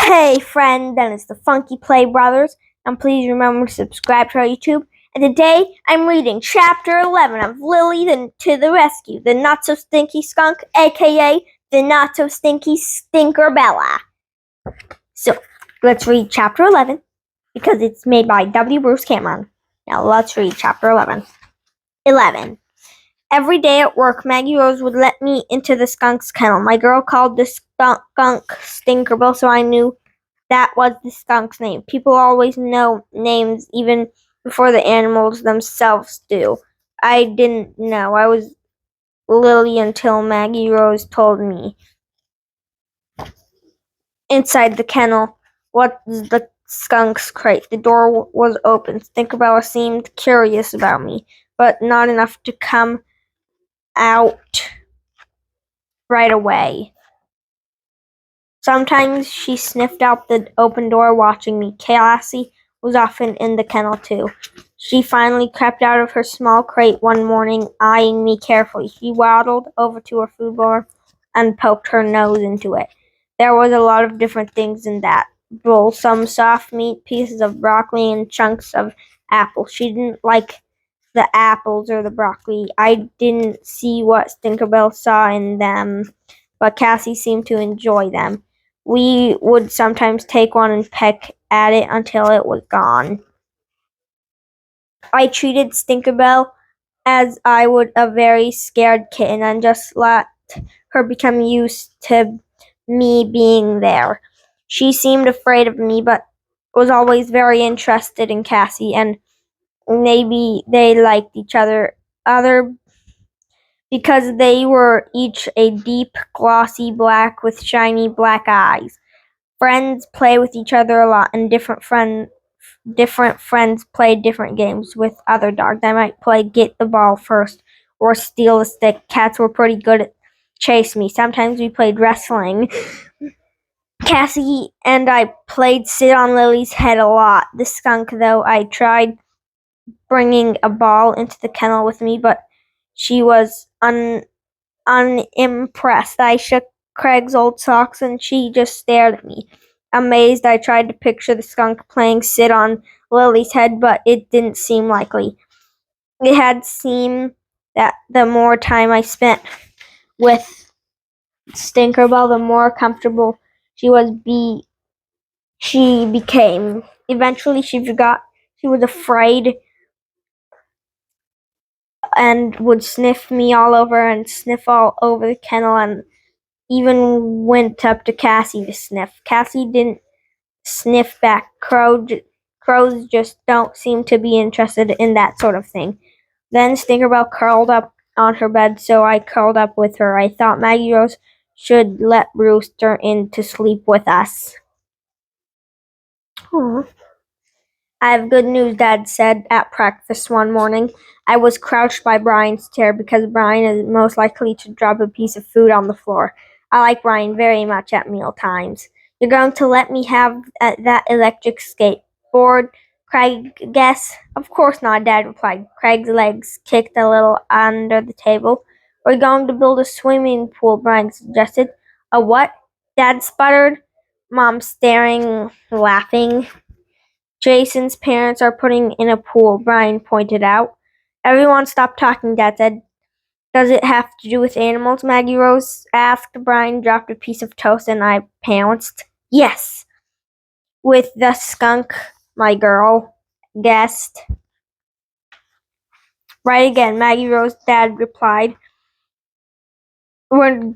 Hey friend, then it's the funkyplaybrothers, and please remember to subscribe to our YouTube. And today I'm reading Chapter 11 of Lily to the Rescue, the not-so-stinky skunk, aka the not-so-stinky Stinkerbella. So, let's read Chapter 11, because it's made by w.Bruce. Now let's read Chapter 11. 11. Every day at work, Maggie Rose would let me into the skunk's kennel. My girl called the skunk Stinkerbell, so I knew that was the skunk's name. People always know names even before the animals themselves do. I didn't know. I was Lily until Maggie Rose told me. Inside the kennel was the skunk's crate. The door was open. Stinkerbella seemed curious about me, but not enough to come out right away. Sometimes she sniffed out the open door, watching me. Cassie was often in the kennel too. She finally crept out of her small crate one morning, eyeing me carefully. She waddled over to her food bowl and poked her nose into it. There was a lot of different things in that bowl, some soft meat, pieces of broccoli, and chunks of apple. She didn't like the apples or the broccoli. I didn't see what Stinkerbell saw in them, but Cassie seemed to enjoy them. We would sometimes take one and peck at it until it was gone. I treated Stinkerbell as I would a very scared kitten and just let her become used to me being there. She seemed afraid of me, but was always very interested in Cassie, and maybe they liked each other because they were each a deep, glossy black with shiny black eyes. Friends play with each other a lot, and different friends play different games with other dogs. I might play get the ball first or steal a stick. Cats were pretty good at chase me. Sometimes we played wrestling. Cassie and I played sit on Lily's head a lot. The skunk, though, I tried bringing a ball into the kennel with me, but she was unimpressed. I shook Craig's old socks and she just stared at me. Amazed, I tried to picture the skunk playing sit on Lily's head, but it didn't seem likely. It had seemed that the more time I spent with Stinkerbell, the more comfortable she became. Eventually, she forgot she was afraid and would sniff me all over and sniff all over the kennel and even went up to Cassie to sniff. Cassie didn't sniff back. Crows just don't seem to be interested in that sort of thing. Then Stinkerbell curled up on her bed, so I curled up with her. I thought Maggie Rose should let Brewster in to sleep with us. Aww. I have good news, Dad said at breakfast one morning. I was crouched by Brian's chair because Brian is most likely to drop a piece of food on the floor. I like Brian very much at meal times. You're going to let me have that electric skateboard? Craig guessed. Of course not, Dad replied. Craig's legs kicked a little under the table. We're going to build a swimming pool, Brian suggested. A what? Dad sputtered. Mom staring, laughing. Jason's parents are putting in a pool, Brian pointed out. Everyone stop talking, Dad said. Does it have to do with animals? Maggie Rose asked. Brian dropped a piece of toast and I pounced. Yes. With the skunk, my girl guessed. Right again, Maggie Rose's dad replied. We're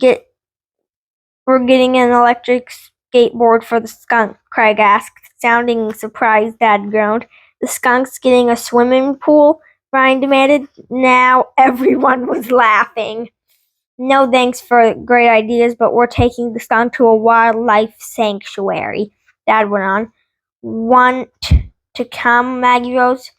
getting an electric skateboard for the skunk, Craig asked. Sounding surprised, Dad groaned. The skunk's getting a swimming pool? Brian demanded. Now everyone was laughing. No thanks for great ideas, but we're taking the skunk to a wildlife sanctuary, Dad went on. Want to come, Maggie Rose?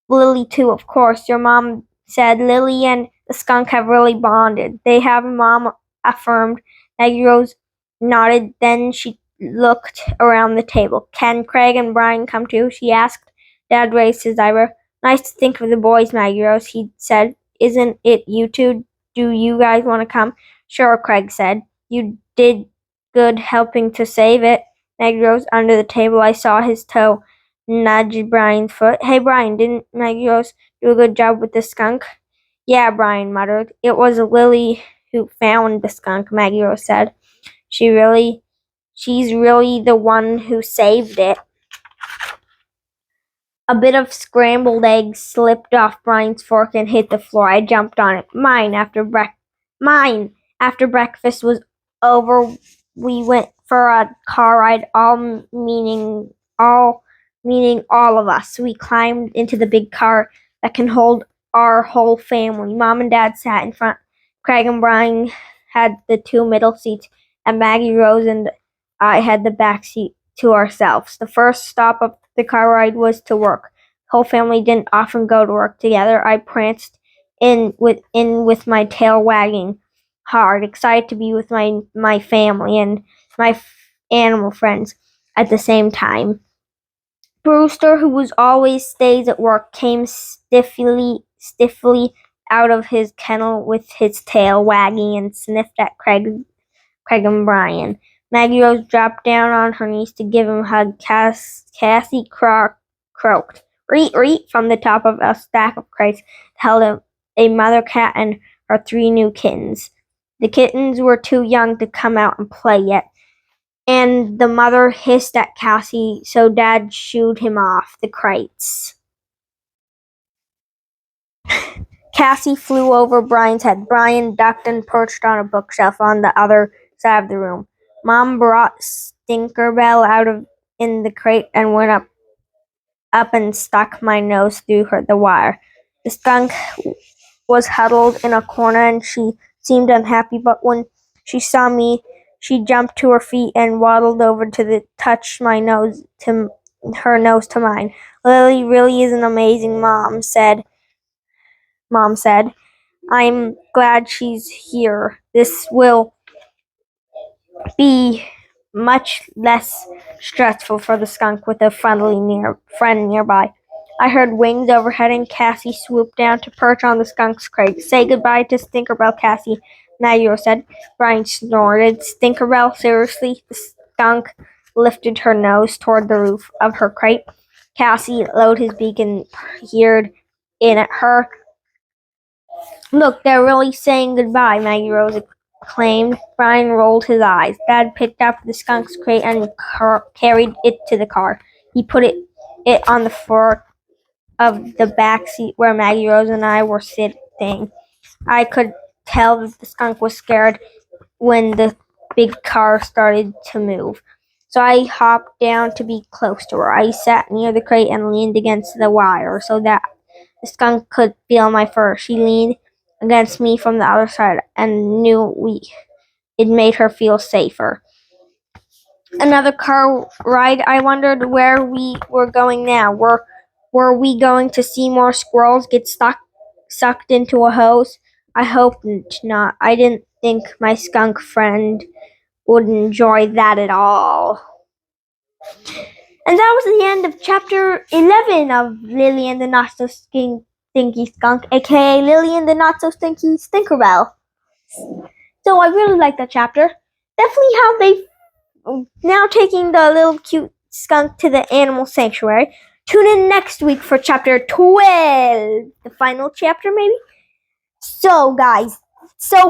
Lily too, of course. Your mom said Lily and the skunk have really bonded. They have, Mom affirmed. Maggie Rose nodded, then she looked around the table. Can Craig and Brian come too? She asked. Dad raised his eyebrow. Nice to think of the boys, Maggie Rose, he said. Isn't it you two? Do you guys want to come? Sure, Craig said. You did good helping to save it. Maggie Rose under the table. I saw his toe nudge Brian's foot. Hey, Brian, didn't Maggie Rose do a good job with the skunk? Yeah, Brian muttered. It was Lily who found the skunk, Maggie Rose said. She's really the one who saved it. A bit of scrambled eggs slipped off Brian's fork and hit the floor. I jumped on it. Mine. After breakfast was over, we went for a car ride, meaning all of us. We climbed into the big car that can hold our whole family. Mom and Dad sat in front. Craig and Brian had the two middle seats, and Maggie Rose and I had the back seat to ourselves. The first stop of the car ride was to work. The whole family didn't often go to work together. I pranced in with my tail wagging hard, excited to be with my family and my animal friends at the same time. Brewster, who was always stays at work, came stiffly out of his kennel with his tail wagging and sniffed at Craig and Brian. Maggie Rose dropped down on her knees to give him a hug. Cassie croaked, "Reet, reet," from the top of a stack of crates that held a mother cat and her 3 new kittens. The kittens were too young to come out and play yet, and the mother hissed at Cassie, so Dad shooed him off the crates. Cassie flew over Brian's head. Brian ducked and perched on a bookshelf on the other side of the room. Mom brought Tinkerbell out in the crate and went up and stuck my nose through the wire. The skunk was huddled in a corner and she seemed unhappy, but when she saw me, she jumped to her feet and waddled over to touch her nose to mine. Lily really is an amazing mom said. I'm glad she's here. This will be much less stressful for the skunk with a friendly friend nearby. I heard wings overhead and Cassie swooped down to perch on the skunk's crate. Say goodbye to Tinkerbell, Cassie, Maggie said. Brian snorted. Tinkerbell, seriously? The skunk lifted her nose toward the roof of her crate. Cassie lowered his beak and peered in at her. Look, they're really saying goodbye, Maggie Rose exclaimed. Brian rolled his eyes. Dad picked up the skunk's crate and carried it to the car. He put it on the floor of the back seat where Maggie Rose and I were sitting. I could tell that the skunk was scared when the big car started to move. So I hopped down to be close to her. I sat near the crate and leaned against the wire so that the skunk could feel my fur. She leaned against me from the other side and knew it made her feel safer. Another car ride. I wondered where we were going now. Were we going to see more squirrels get sucked into a hose? I hoped not. I didn't think my skunk friend would enjoy that at all. And that was the end of chapter 11 of Lily and the Not So Stinky Skunk, aka Lily and the Not So Stinky Stinkerbell. So I really like that chapter. Definitely how they now taking the little cute skunk to the animal sanctuary. Tune in next week for chapter 12, the final chapter maybe. So guys,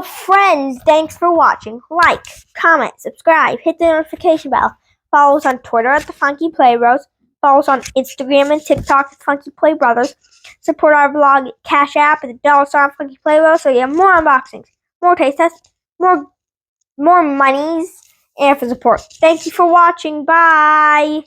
friends, thanks for watching. Like, comment, subscribe, hit the notification bell. Follow us on Twitter at the Funky Play Bros. Follow us on Instagram and TikTok at Funky Play Brothers. Support our vlog at cashapp at $1 Funky Play Bros. So you have more unboxings, more taste tests, more monies, and for support. Thank you for watching. Bye.